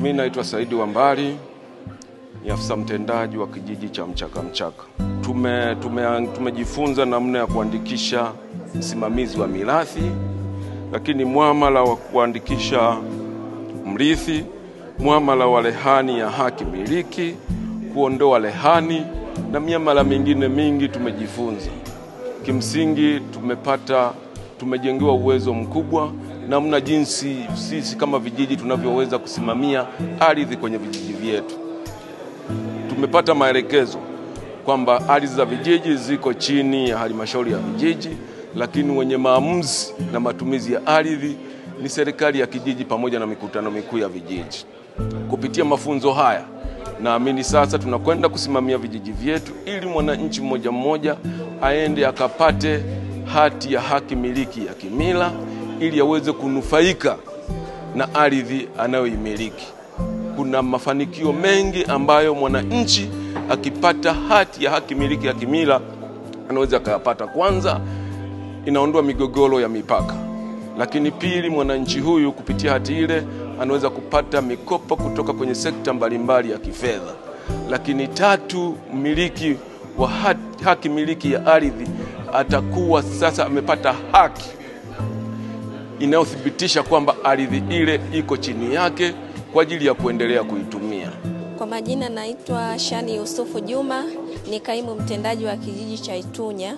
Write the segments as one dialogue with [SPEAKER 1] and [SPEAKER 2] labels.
[SPEAKER 1] Mimi naitwa Saidi Wambari, ni afisa mtendaji wa kijiji cha Mchaka Mchaka. Tumejifunza namna ya kuandikisha msimamizi wa mirathi, lakini muamala wa kuandikisha mrithi, muamala wa rehani ya haki miliki, kuondoa rehani na miamala mingine mingi tumejifunza. Kimsingi tumejengewa uwezo mkubwa namna jinsi sisi kama vijiji tunavyoweza kusimamia ardhi kwenye vijiji vyetu. Tumepata maelekezo kwamba ardhi za vijiji ziko chini ya halmashauri ya vijiji, lakini wenye maamuzi na matumizi ya ardhi ni serikali ya kijiji pamoja na mikutano mikuu ya vijiji. Kupitia mafunzo haya, naamini sasa tunakwenda kusimamia vijiji vyetu ili mwananchi mmoja mmoja aende akapate hati ya haki miliki ya kimila ili aweze kunufaika na ardhi anayoimiliki. Kuna mafanikio mengi ambayo mwananchi akipata hati ya haki miliki ya kimila anaweza kuyapata. Kwanza, inaondoa migogoro ya mipaka. Lakini pili, mwananchi huyu kupitia hati ile anaweza kupata mikopo kutoka kwenye sekta mbalimbali ya kifedha. Lakini tatu, mmiliki wa haki miliki ya ardhi atakuwa sasa amepata haki inayothibitisha kwamba ardhi ile iko chini yake kwa ajili ya kuendelea kuitumia.
[SPEAKER 2] Kwa majina naitwa Shani Yusufu Juma, ni kaimu mtendaji wa kijiji cha Itunya.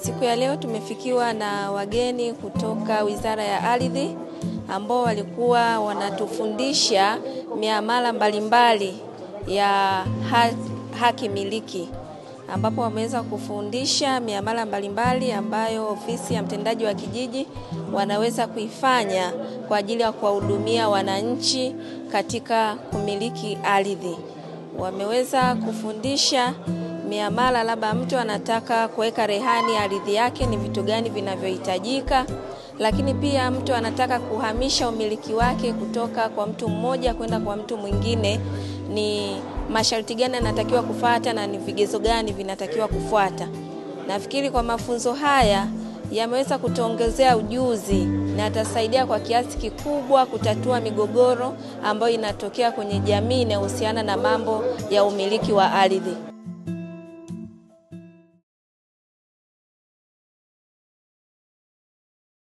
[SPEAKER 2] Siku ya leo tumefikiwa na wageni kutoka Wizara ya Ardhi ambao walikuwa wanatufundisha miamala mbalimbali ya haki miliki, ambapo wameweza kufundisha miamala mbalimbali ambayo ofisi ya mtendaji wa kijiji wanaweza kuifanya kwa ajili ya kuwahudumia wananchi katika kumiliki ardhi. Wameweza kufundisha miamala, labda mtu anataka kuweka rehani ardhi yake, ni vitu gani vinavyohitajika, lakini pia mtu anataka kuhamisha umiliki wake kutoka kwa mtu mmoja kwenda kwa mtu mwingine, ni masharti gani anatakiwa kufuata na ni vigezo gani vinatakiwa kufuata. Nafikiri kwa mafunzo haya yameweza kutuongezea ujuzi na atasaidia kwa kiasi kikubwa kutatua migogoro ambayo inatokea kwenye jamii inayohusiana na mambo ya umiliki wa ardhi.